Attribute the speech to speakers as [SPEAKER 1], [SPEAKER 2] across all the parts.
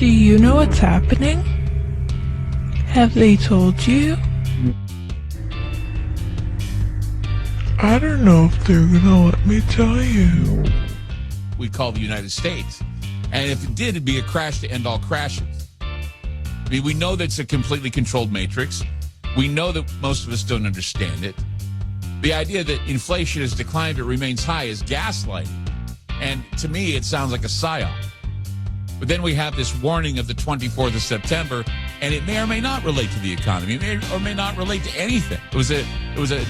[SPEAKER 1] Do you know what's happening? Have they told you? I don't know if they're gonna let me tell you.
[SPEAKER 2] We call the United States. And if it did, it'd be a crash to end all crashes. I mean, we know that it's a completely controlled matrix. We know that most of us don't understand it. The idea that inflation has declined but remains high is gaslighting. And to me, it sounds like a psyop. But then we have this warning of the 24th of September, and it may or may not relate to the economy. It may or may not relate to anything. It was a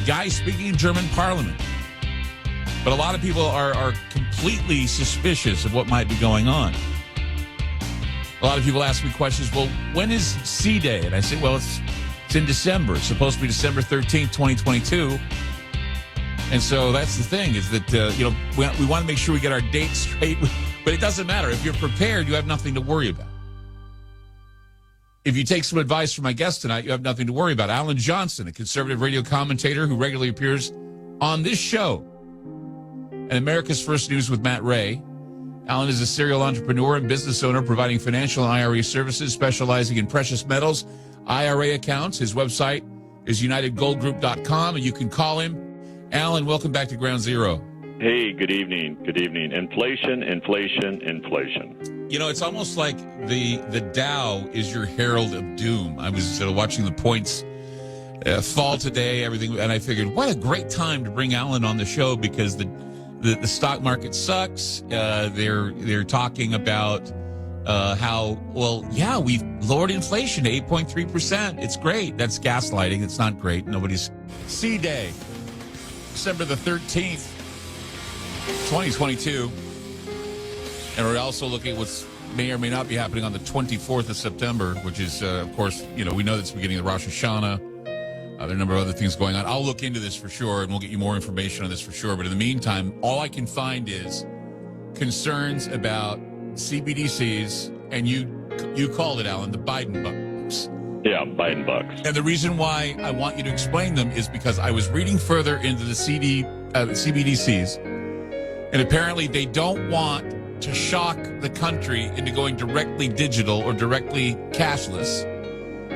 [SPEAKER 2] guy speaking in German parliament. But a lot of people are completely suspicious of what might be going on. A lot of people ask me questions, well, when is C-Day? And I say, well, it's in December. It's supposed to be December 13th, 2022. And so that's the thing, is that, we want to make sure we get our dates straight. But it doesn't matter. If you're prepared, you have nothing to worry about. If you take some advice from my guest tonight, you have nothing to worry about. Allan Johnson, a conservative radio commentator who regularly appears on this show and America's First News with Matt Ray. Allan is a serial entrepreneur and business owner providing financial and IRA services, specializing in precious metals, IRA accounts. His website is unitedgoldgroup.com, and you can call him. Allan, welcome back to Ground Zero.
[SPEAKER 3] Hey, good evening. Good evening. Inflation, inflation, inflation.
[SPEAKER 2] You know, it's almost like the Dow is your herald of doom. I was watching the points fall today, everything, and I figured, what a great time to bring Allan on the show, because the stock market sucks. They're talking about how, well, yeah, we've lowered inflation to 8.3%. It's great. That's gaslighting. It's not great. Nobody's C-Day, December the 13th. 2022, and we're also looking at what may or may not be happening on the 24th of September, which is, of course, we know that's the beginning of Rosh Hashanah. There are a number of other things going on. I'll look into this for sure, and we'll get you more information on this for sure. But in the meantime, all I can find is concerns about CBDCs, and you called it, Allan, the Biden bucks.
[SPEAKER 3] Yeah, Biden bucks.
[SPEAKER 2] And the reason why I want you to explain them is because I was reading further into the CBDCs. And apparently they don't want to shock the country into going directly digital or directly cashless.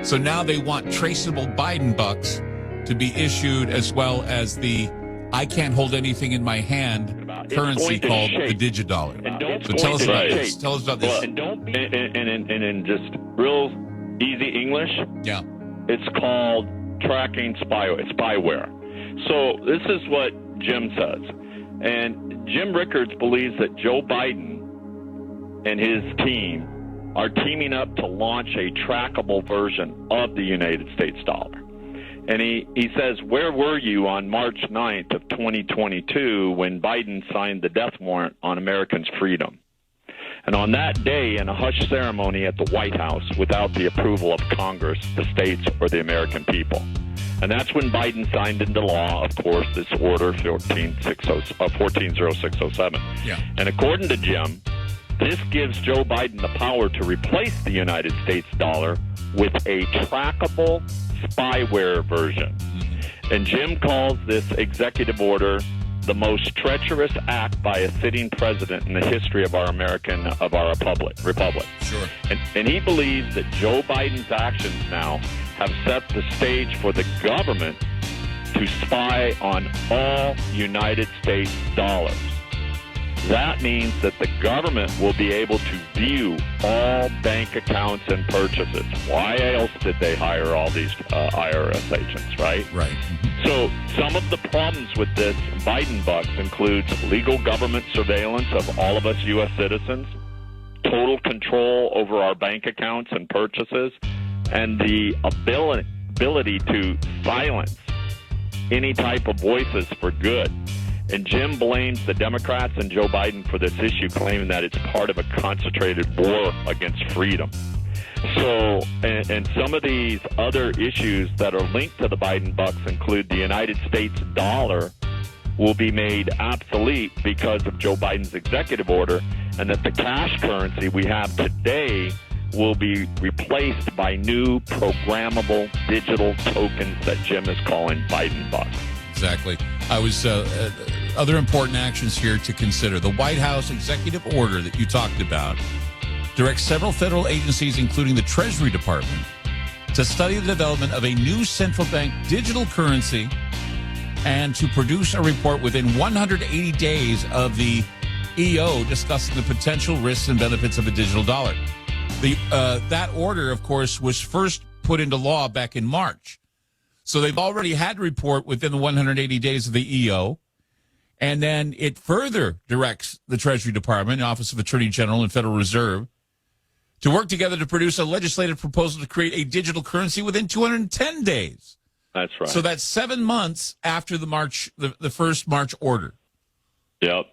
[SPEAKER 2] So now they want traceable Biden bucks to be issued, as well as the I can't hold anything in my hand currency called the digidollar. So tell us about this. Tell us about this.
[SPEAKER 3] And in just real easy English,
[SPEAKER 2] yeah,
[SPEAKER 3] it's called tracking spyware. So this is what Jim says. And Jim Rickards believes that Joe Biden and his team are teaming up to launch a trackable version of the United States dollar. And he says, where were you on March 9th of 2022 when Biden signed the death warrant on Americans' freedom? And on that day, in a hush ceremony at the White House, without the approval of Congress, the states, or the American people. And that's when Biden signed into law, of course, this order 140607.
[SPEAKER 2] Yeah.
[SPEAKER 3] And according to Jim, this gives Joe Biden the power to replace the United States dollar with a trackable spyware version. Mm-hmm. And Jim calls this executive order the most treacherous act by a sitting president in the history of our republic.
[SPEAKER 2] Sure.
[SPEAKER 3] And he believes that Joe Biden's actions now have set the stage for the government to spy on all United States dollars. That means that the government will be able to view all bank accounts and purchases. Why else did they hire all these IRS agents, right?
[SPEAKER 2] Right.
[SPEAKER 3] So some of the problems with this Biden bucks includes legal government surveillance of all of us U.S. citizens, total control over our bank accounts and purchases, and the ability to silence any type of voices for good. And Jim blames the Democrats and Joe Biden for this issue, claiming that it's part of a concentrated war against freedom. So, and some of these other issues that are linked to the Biden bucks include the United States dollar will be made obsolete because of Joe Biden's executive order, and that the cash currency we have today will be replaced by new programmable digital tokens that Jim is calling Biden bucks.
[SPEAKER 2] Exactly. I was other important actions here to consider. The White House executive order that you talked about directs several federal agencies, including the Treasury Department, to study the development of a new central bank digital currency and to produce a report within 180 days of the EO discussing the potential risks and benefits of a digital dollar. That order, of course, was first put into law back in March. So they've already had a report within the 180 days of the EO. And then it further directs the Treasury Department, Office of Attorney General, and Federal Reserve to work together to produce a legislative proposal to create a digital currency within 210 days.
[SPEAKER 3] That's right.
[SPEAKER 2] So that's 7 months after the first March order.
[SPEAKER 3] Yep.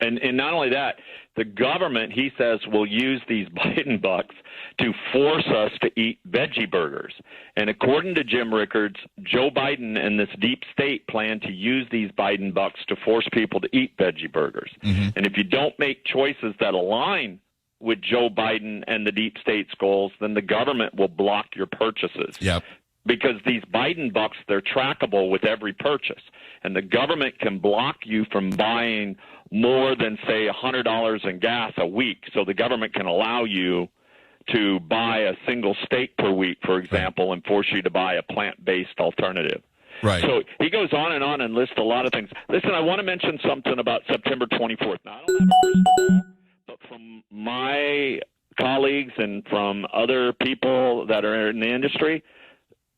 [SPEAKER 3] And not only that, the government, he says, will use these Biden bucks to force us to eat veggie burgers. And according to Jim Rickards, Joe Biden and this deep state plan to use these Biden bucks to force people to eat veggie burgers. Mm-hmm. And if you don't make choices that align with Joe Biden and the deep state's goals, then the government will block your purchases.
[SPEAKER 2] Yep.
[SPEAKER 3] Because these Biden bucks, they're trackable with every purchase. And the government can block you from buying more than, say, $100 in gas a week. So the government can allow you to buy a single steak per week, for example, and force you to buy a plant-based alternative.
[SPEAKER 2] Right.
[SPEAKER 3] So he goes on and lists a lot of things. Listen, I want to mention something about September 24th. Now, I don't have a crystal ball, but from my colleagues and from other people that are in the industry,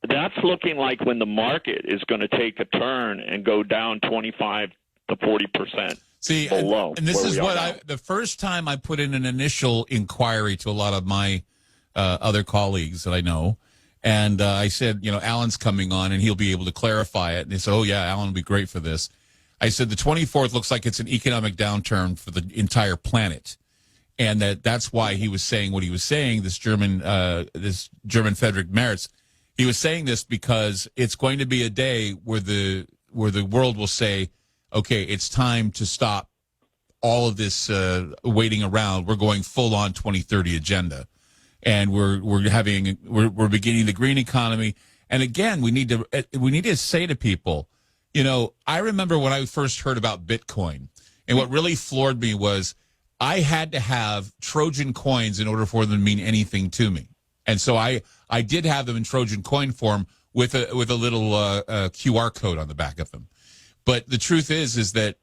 [SPEAKER 3] that's looking like when the market is going to take a turn and go down 25 to 40%.
[SPEAKER 2] See,
[SPEAKER 3] below.
[SPEAKER 2] And this is what the first time I put in an initial inquiry to a lot of my other colleagues that I know. And I said, Allan's coming on and he'll be able to clarify it. And they said, oh, yeah, Allan will be great for this. I said, the 24th looks like it's an economic downturn for the entire planet. And that's why he was saying what he was saying, this German Friedrich Merz. He was saying this because it's going to be a day where the world will say, okay, it's time to stop all of this waiting around. We're going full on 2030 agenda, and we're beginning the green economy. And again, we need to say to people, I remember when I first heard about Bitcoin, and what really floored me was I had to have Trojan coins in order for them to mean anything to me. And so I did have them in Trojan coin form with a little QR code on the back of them. But the truth is that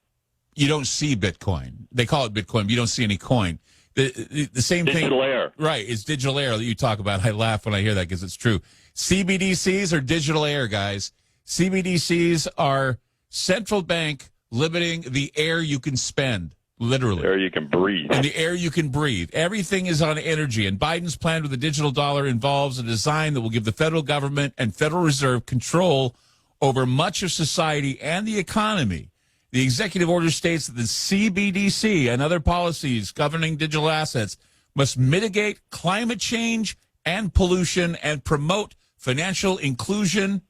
[SPEAKER 2] you don't see Bitcoin. They call it Bitcoin, but you don't see any coin. The same thing.
[SPEAKER 3] Digital air.
[SPEAKER 2] Right. It's digital air that you talk about. I laugh when I hear that because it's true. CBDCs are digital air, guys. CBDCs are central bank limiting the air you can spend. Literally.
[SPEAKER 3] The air you can breathe.
[SPEAKER 2] And the air you can breathe. Everything is on energy. And Biden's plan with the digital dollar involves a design that will give the federal government and Federal Reserve control over much of society and the economy. The executive order states that the CBDC and other policies governing digital assets must mitigate climate change and pollution and promote financial inclusion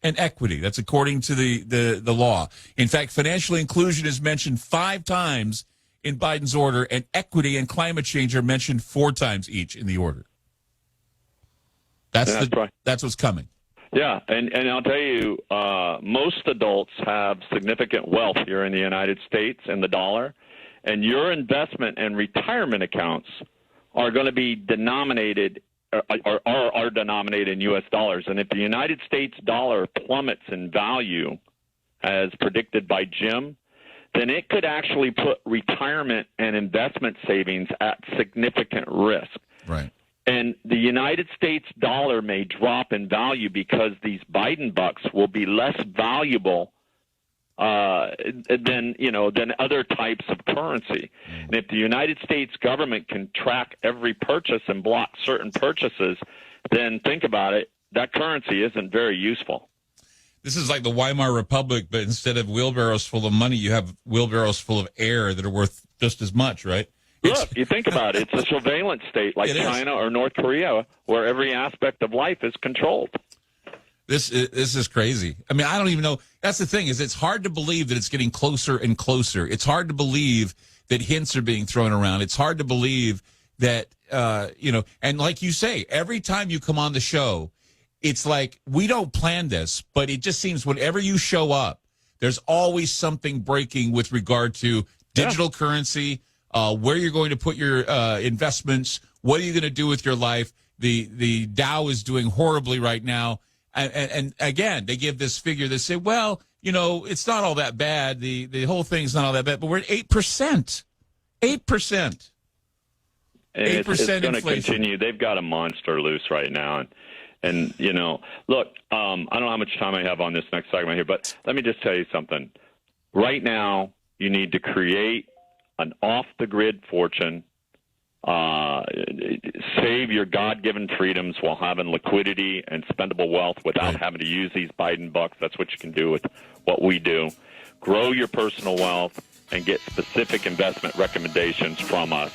[SPEAKER 2] and equity. That's according to the law. In fact, financial inclusion is mentioned 5 times in Biden's order, and equity and climate change are mentioned 4 times each in the order. That's right. That's what's coming.
[SPEAKER 3] Yeah, and I'll tell you, most adults have significant wealth here in the United States in the dollar, and your investment and retirement accounts are going to be denominated or are denominated in U.S. dollars. And if the United States dollar plummets in value, as predicted by Jim, then it could actually put retirement and investment savings at significant risk.
[SPEAKER 2] Right.
[SPEAKER 3] And the United States dollar may drop in value because these Biden bucks will be less valuable than other types of currency. And if the United States government can track every purchase and block certain purchases, then think about it, that currency isn't very useful.
[SPEAKER 2] This is like the Weimar Republic, but instead of wheelbarrows full of money, you have wheelbarrows full of air that are worth just as much, right?
[SPEAKER 3] Look, you think about it. It's a surveillance state like China or North Korea where every aspect of life is controlled.
[SPEAKER 2] This is crazy. I mean, I don't even know. That's the thing, is it's hard to believe that it's getting closer and closer. It's hard to believe that hints are being thrown around. It's hard to believe that, and like you say, every time you come on the show, it's like we don't plan this, but it just seems whenever you show up, there's always something breaking with regard to digital currency, where you're going to put your investments, What are you going to do with your life? The Dow is doing horribly right now. And again, they give this figure. They say, well, it's not all that bad. The whole thing's not all that bad. But we're at 8%. 8%.
[SPEAKER 3] And
[SPEAKER 2] 8%
[SPEAKER 3] it's going to
[SPEAKER 2] inflation.
[SPEAKER 3] continue. They've got a monster loose right now. And look, I don't know how much time I have on this next segment here, but let me just tell you something. Right now, you need to create an off-the-grid fortune, save your God-given freedoms while having liquidity and spendable wealth without having to use these Biden bucks. That's what you can do with what we do. Grow your personal wealth and get specific investment recommendations from us.